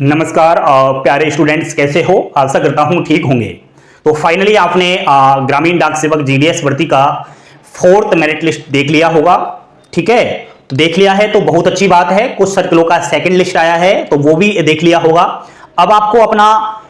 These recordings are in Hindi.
नमस्कार प्यारे स्टूडेंट्स, कैसे हो? आशा करता हूं ठीक होंगे। तो फाइनली आपने ग्रामीण डाक सेवक जीडीएस भर्ती का 4th मेरिट लिस्ट देख लिया होगा। ठीक है, तो देख लिया है तो बहुत अच्छी बात है। कुछ सर्कलों का सेकंड लिस्ट आया है तो वो भी देख लिया होगा। अब आपको अपना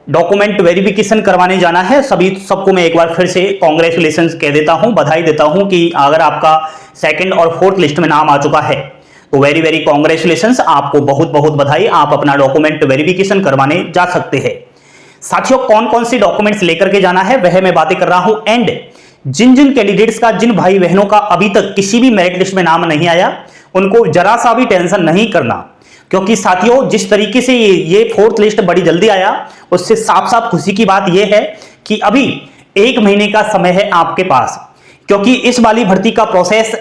डॉक्यूमेंट वेरिफिकेशन करवाने जाना है। सबको मैं एक बार फिर से कॉन्ग्रेचुलेशंस कह देता हूं, बधाई देता हूं कि अगर आपका सेकंड और 4th लिस्ट में नाम आ चुका है तो वेरी वेरी कॉन्ग्रेचुलेशंस, आपको बहुत बहुत बधाई। आप अपना डॉक्यूमेंट वेरिफिकेशन करवाने जा सकते हैं। साथियों, कौन कौन सी डॉक्यूमेंट्स लेकर के जाना है वह मैं बातें कर रहा हूं। एंड जिन जिन कैंडिडेट्स का, जिन भाई बहनों का अभी तक किसी भी मेरिट लिस्ट में नाम नहीं आया, उनको जरा सा भी टेंशन नहीं करना, क्योंकि साथियों जिस तरीके से ये 4th लिस्ट बड़ी जल्दी आया, उससे साफ साफ खुशी की बात यह है कि अभी 1 महीने का समय है आपके पास, क्योंकि इस वाली भर्ती का प्रोसेस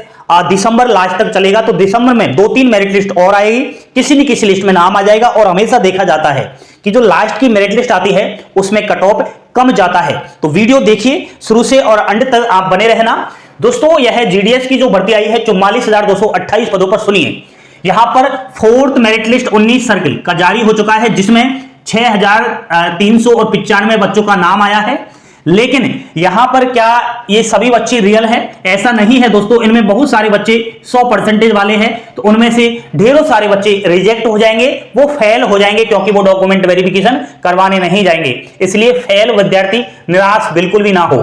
दिसंबर लास्ट तक चलेगा। तो दिसंबर में 2-3 मेरिट लिस्ट और आएगी, किसी न किसी लिस्ट में नाम आ जाएगा। और हमेशा देखा जाता है कि जो लास्ट की मेरिट लिस्ट आती है उसमें कट ऑफ कम जाता है। तो वीडियो देखिए शुरू से और अंत तक, आप बने रहना। दोस्तों, यह जीडीएस की जो भर्ती आई है 44,228 पदों पर। सुनिए, यहां पर 4th मेरिट लिस्ट 19 सर्किल का जारी हो चुका है, जिसमें 6,395 बच्चों का नाम आया है। लेकिन यहां पर क्या ये सभी बच्चे रियल हैं? ऐसा नहीं है दोस्तों। इनमें बहुत सारे बच्चे 100% वाले हैं, तो उनमें से ढेरों सारे बच्चे रिजेक्ट हो जाएंगे, वो फेल हो जाएंगे, क्योंकि वो डॉक्यूमेंट वेरिफिकेशन करवाने नहीं जाएंगे। इसलिए फेल विद्यार्थी निराश बिल्कुल भी ना हो।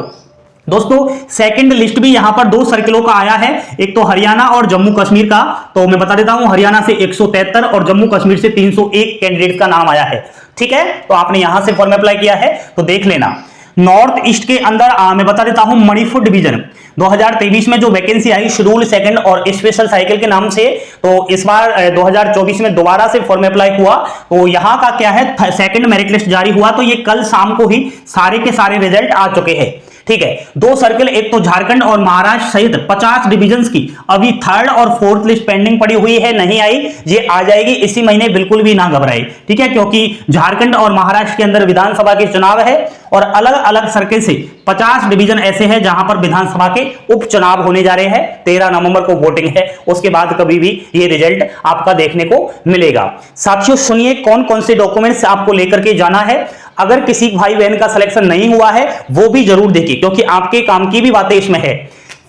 दोस्तों, सेकंड लिस्ट भी यहां पर 2 सर्किलों का आया है, एक तो हरियाणा और जम्मू कश्मीर का। तो मैं बता देता हूं, हरियाणा से 173 और जम्मू कश्मीर से 301 कैंडिडेट का नाम आया है। ठीक है, तो आपने यहां से फॉर्म अप्लाई किया है तो देख लेना। नॉर्थ ईस्ट के अंदर मैं बता देता हूं, मणिपुर डिवीजन 2023 में जो वैकेंसी आई शेड्यूल सेकंड और स्पेशल साइकिल के नाम से, तो इस बार 2024 में दोबारा से फॉर्म अप्लाई हुआ। तो यहां का क्या है, सेकंड मेरिट लिस्ट जारी हुआ, तो ये कल शाम को ही सारे के सारे रिजल्ट आ चुके हैं। ठीक है, 2 सर्कल, एक तो झारखंड और महाराष्ट्र सहित 50 डिवीजन्स की अभी 3rd और 4th लिस्ट पेंडिंग पड़ी हुई है, नहीं आई। ये आ जाएगी इसी महीने, बिल्कुल भी ना घबराए। ठीक है, क्योंकि झारखंड और महाराष्ट्र के अंदर विधानसभा के चुनाव है और अलग अलग सर्कल से 50 डिवीजन ऐसे हैं जहां पर विधानसभा के उपचुनाव होने जा रहे हैं। 13 नवंबर को वोटिंग है, उसके बाद कभी भी ये रिजल्ट आपका देखने को मिलेगा। साथियों सुनिए, कौन कौन से डॉक्यूमेंट्स आपको लेकर के जाना है। अगर किसी भाई बहन का सिलेक्शन नहीं हुआ है वो भी जरूर देखिए, क्योंकि आपके काम की भी बातें इसमें है।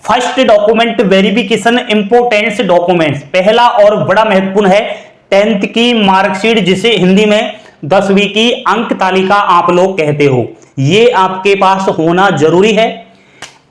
First document verification, importance documents, पहला और बड़ा महत्वपूर्ण है 10th की मार्कशीट, जिसे हिंदी में 10वीं की अंक तालिका आप लोग कहते हो, ये आपके पास होना जरूरी है।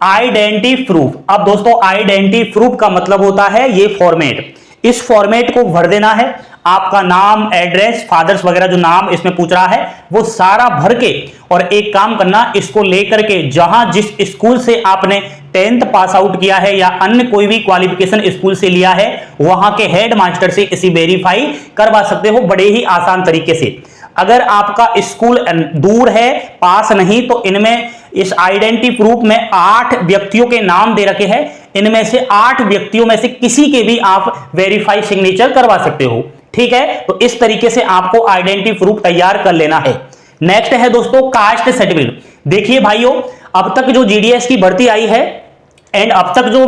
Identity proof. अब दोस्तों, आइडेंटिटी प्रूफ का मतलब होता है ये फॉर्मेट, इस फॉर्मेट को भर देना है। आपका नाम, एड्रेस, फादर्स वगैरह जो नाम इसमें पूछ रहा है वो सारा भर के, और एक काम करना, इसको लेकर के जहां जिस स्कूल से आपने 10th पास आउट किया है या अन्य कोई भी क्वालिफिकेशन स्कूल से लिया है, वहां के हेड मास्टर से इसे वेरीफाई करवा सकते हो बड़े ही आसान तरीके से। अगर आपका स्कूल दूर है, पास नहीं, तो इनमें इस आइडेंटिटी प्रूफ में 8 व्यक्तियों के नाम दे रखे हैं। इनमें से 8 व्यक्तियों में से किसी के भी आप वेरीफाई सिग्नेचर करवा सकते हो। ठीक है, तो इस तरीके से आपको आइडेंटिटी प्रूफ तैयार कर लेना है। नेक्स्ट है दोस्तों कास्ट सर्टिफिकेट। देखिए भाइयों, अब तक जो जीडीएस की भर्ती आई है एंड अब तक जो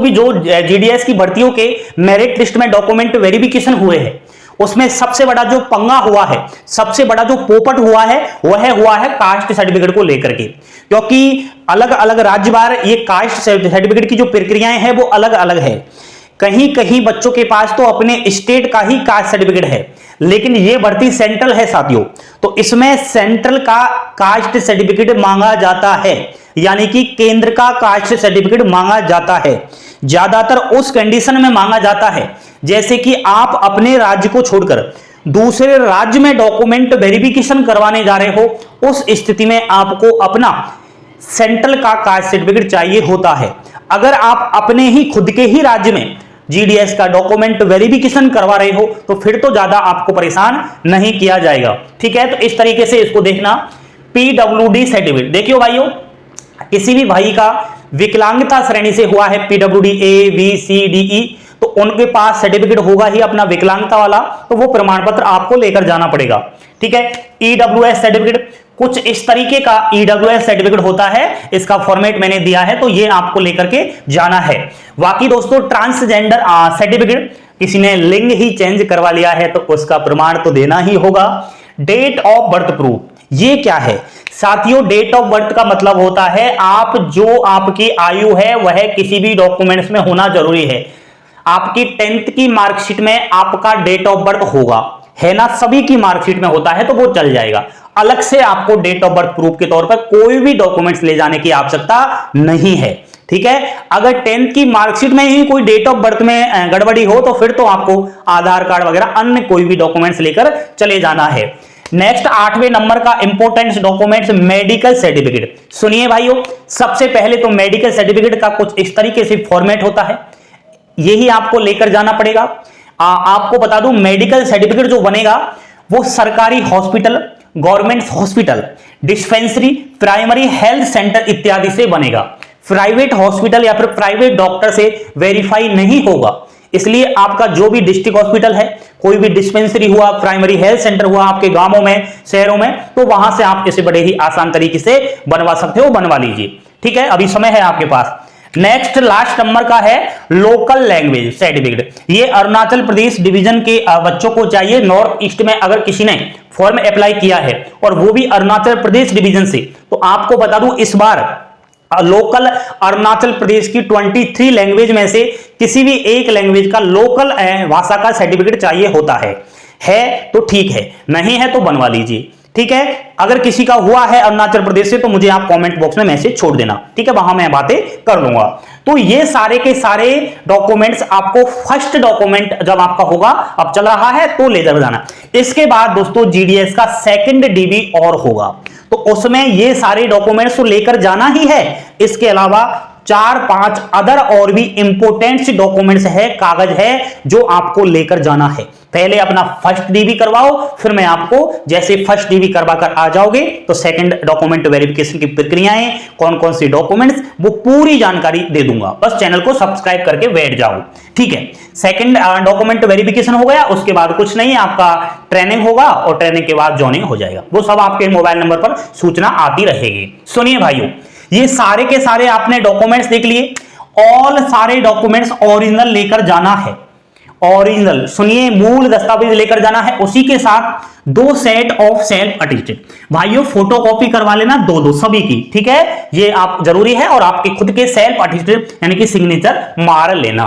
जीडीएस की भर्तियों के मेरिट लिस्ट में डॉक्यूमेंट वेरिफिकेशन हुए हैं, उसमें सबसे बड़ा जो पंगा हुआ है, सबसे बड़ा जो पोपट हुआ है, वह हुआ है कास्ट सर्टिफिकेट को लेकर के। क्योंकि अलग अलग राज्यवार ये कास्ट सर्टिफिकेट की जो प्रक्रियाएं हैं वो अलग अलग है। कहीं कहीं बच्चों के पास तो अपने स्टेट का ही कास्ट सर्टिफिकेट है, लेकिन ये भर्ती सेंट्रल है साथियों, तो इसमें सेंट्रल का कास्ट सर्टिफिकेट मांगा जाता है, यानी कि केंद्र का कास्ट सर्टिफिकेट मांगा जाता है। ज्यादातर उस कंडीशन में मांगा जाता है जैसे कि आप अपने राज्य को छोड़कर दूसरे राज्य में डॉक्यूमेंट वेरिफिकेशन करवाने जा रहे हो, उस स्थिति में आपको अपना सेंट्रल का कास्ट सर्टिफिकेट चाहिए होता है। अगर आप अपने ही खुद के ही राज्य में जीडीएस का डॉक्यूमेंट वेरिफिकेशन करवा रहे हो तो फिर तो ज्यादा आपको परेशान नहीं किया जाएगा। ठीक है, तो इस तरीके से इसको देखना। पीडब्ल्यूडी सर्टिफिकेट, देखियो भाइयों, किसी भी भाई का विकलांगता श्रेणी से हुआ है, PWD A B C D E, तो उनके पास सर्टिफिकेट होगा ही अपना विकलांगता वाला, तो वो प्रमाण पत्र आपको लेकर जाना पड़ेगा। ठीक है, ईडब्ल्यूएस सर्टिफिकेट कुछ इस तरीके का ईडब्ल्यूएस सर्टिफिकेट होता है, इसका फॉर्मेट मैंने दिया है, तो ये आपको लेकर के जाना है। बाकी दोस्तों ट्रांसजेंडर सर्टिफिकेट, किसी ने लिंग ही चेंज करवा लिया है तो उसका प्रमाण तो देना ही होगा। डेट ऑफ बर्थ प्रूफ, ये क्या है साथियों? डेट ऑफ बर्थ का मतलब होता है आप जो आपकी आयु है वह किसी भी डॉक्यूमेंट्स में होना जरूरी है। आपकी 10th की मार्कशीट में आपका डेट ऑफ बर्थ होगा, है ना, सभी की मार्कशीट में होता है तो वो चल जाएगा। अलग से आपको डेट ऑफ बर्थ प्रूफ के तौर पर कोई भी डॉक्यूमेंट्स ले जाने की आवश्यकता नहीं है, ठीक है। अगर 10th की मार्कशीट में ही कोई डेट ऑफ बर्थ में गड़बड़ी हो तो फिर तो आपको आधार कार्ड वगैरह अन्य कोई भी डॉक्यूमेंट्स लेकर चले जाना है। नेक्स्ट 8वें नंबर का इंपॉर्टेंट डॉक्यूमेंट्स मेडिकल सर्टिफिकेट। सुनिए भाइयों, सबसे पहले तो मेडिकल सर्टिफिकेट का कुछ इस तरीके से फॉर्मेट होता है, यही आपको लेकर जाना पड़ेगा। आपको बता दूं मेडिकल सर्टिफिकेट जो बनेगा वो सरकारी hospital, government hospital, dispensary, primary health centre इत्यादि से बनेगा। प्राइवेट हॉस्पिटल या फिर प्राइवेट डॉक्टर से वेरीफाई नहीं होगा, इसलिए आपका जो भी डिस्ट्रिक्ट हॉस्पिटल है, कोई भी डिस्पेंसरी हुआ, प्राइमरी हेल्थ सेंटर हुआ आपके गांवों में, शहरों में, तो वहां से आप इसे बड़े ही आसान तरीके से बनवा सकते हो, बनवा लीजिए, ठीक है, अभी समय है आपके पास। नेक्स्ट लास्ट नंबर का है लोकल लैंग्वेज सर्टिफिकेट। ये अरुणाचल प्रदेश डिवीजन के बच्चों को चाहिए। नॉर्थ ईस्ट में अगर किसी ने फॉर्म अप्लाई किया है और वो भी अरुणाचल प्रदेश डिवीजन से, तो आपको बता दूं इस बार लोकल अरुणाचल प्रदेश की 23 लैंग्वेज में से किसी भी एक लैंग्वेज का लोकल भाषा का सर्टिफिकेट चाहिए होता है तो ठीक है, नहीं है तो बनवा लीजिए, ठीक है। अगर किसी का हुआ है अरुणाचल प्रदेश से तो मुझे आप कमेंट बॉक्स में मैसेज छोड़ देना, ठीक है, वहां मैं बातें कर लूंगा। तो ये सारे के सारे डॉक्यूमेंट्स आपको फर्स्ट डॉक्यूमेंट जब आपका होगा, अब चल रहा है तो ले जाना। इसके बाद दोस्तों जीडीएस का सेकंड डीबी और होगा, तो उसमें ये सारे डॉक्यूमेंट्स तो लेकर जाना ही है। इसके अलावा 4-5 अदर और भी इंपोर्टेंट डॉक्यूमेंट्स है, कागज है जो आपको लेकर जाना है। पहले अपना फर्स्ट डीबी करवाओ, फिर मैं आपको जैसे फर्स्ट डीबी करवा कर आ जाओगे तो सेकंड डॉक्यूमेंट वेरिफिकेशन की प्रक्रियाएं, कौन कौन सी डॉक्यूमेंट्स, वो पूरी जानकारी दे दूंगा। बस चैनल को सब्सक्राइब करके बैठ जाओ, ठीक है। सेकंड डॉक्यूमेंट वेरिफिकेशन हो गया, उसके बाद कुछ नहीं, आपका ट्रेनिंग होगा और ट्रेनिंग के बाद जॉइनिंग हो जाएगा। वो सब आपके मोबाइल नंबर पर सूचना आती रहेगी। सुनिए भाइयों, ये सारे के सारे आपने डॉक्यूमेंट्स देख लिए। ऑल सारे डॉक्यूमेंट्स ओरिजिनल लेकर जाना है, ओरिजिनल, सुनिए, मूल दस्तावेज लेकर जाना है। उसी के साथ 2 सेट ऑफ सेल्फ अटेस्टेड। भाइयों फोटोकॉपी करवा लेना 2 सभी की, ठीक है, ये आप जरूरी है। और आपके खुद के सेल्फ अटेस्टेड यानी कि सिग्नेचर मार लेना।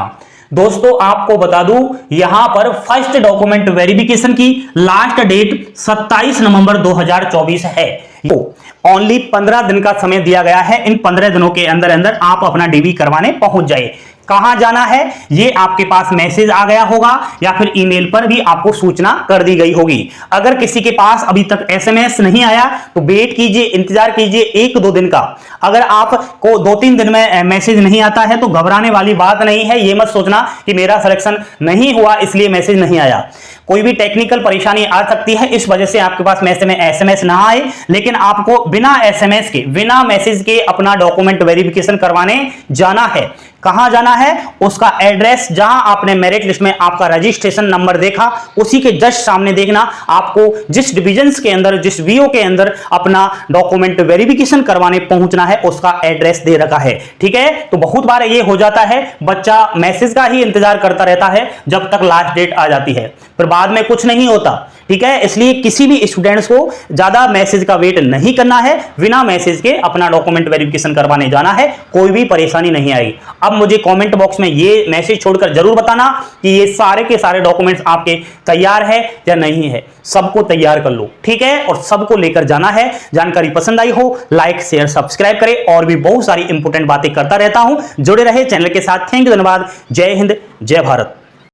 दोस्तों आपको बता दूं यहां पर फर्स्ट डॉक्यूमेंट वेरिफिकेशन की लास्ट डेट 27 नवंबर 2024 है। तो ओनली 15 दिन का समय दिया गया है। इन 15 दिनों के अंदर अंदर आप अपना डीबी करवाने पहुंच जाए। कहां जाना है ये आपके पास मैसेज आ गया होगा या फिर ईमेल पर भी आपको सूचना कर दी गई होगी। अगर किसी के पास अभी तक एसएमएस नहीं आया तो वेट कीजिए, इंतजार कीजिए 1-2 दिन का। अगर आपको 2-3 दिन में मैसेज नहीं आता है तो घबराने वाली बात नहीं है। ये मत सोचना कि मेरा सिलेक्शन नहीं हुआ इसलिए मैसेज नहीं आया। कोई भी टेक्निकल परेशानी आ सकती है, इस वजह से आपके पास एसएमएस ना आए। लेकिन आपको बिना एसएमएस के, बिना मैसेज के अपना डॉक्यूमेंट वेरिफिकेशन करवाने जाना है। कहां जाना है, उसका एड्रेस जहां आपने मेरिट लिस्ट में आपका रजिस्ट्रेशन नंबर देखा उसी के जस्ट सामने देखना। आपको जिस डिविजन्स के अंदर, जिस वीओ के अंदर अपना डॉक्यूमेंट वेरिफिकेशन करवाने पहुंचना है उसका एड्रेस दे रखा है, ठीक है। तो बहुत बार ये हो जाता है, बच्चा मैसेज का ही इंतजार करता रहता है जब तक लास्ट डेट आ जाती है, फिर बाद में कुछ नहीं होता, ठीक है। इसलिए किसी भी स्टूडेंट्स को ज्यादा मैसेज का वेट नहीं करना है, बिना मैसेज के अपना डॉक्यूमेंट वेरिफिकेशन करवाने जाना है, कोई भी परेशानी नहीं आएगी। अब मुझे कमेंट बॉक्स में ये मैसेज छोड़कर जरूर बताना कि ये सारे के सारे डॉक्यूमेंट्स आपके तैयार है या नहीं है। सबको तैयार कर लो, ठीक है, और सबको लेकर जाना है। जानकारी पसंद आई हो लाइक शेयर सब्सक्राइब करें, और भी बहुत सारी इंपोर्टेंट बातें करता रहता हूं। जुड़े रहे चैनल के साथ। थैंक यू, धन्यवाद। जय हिंद, जय भारत।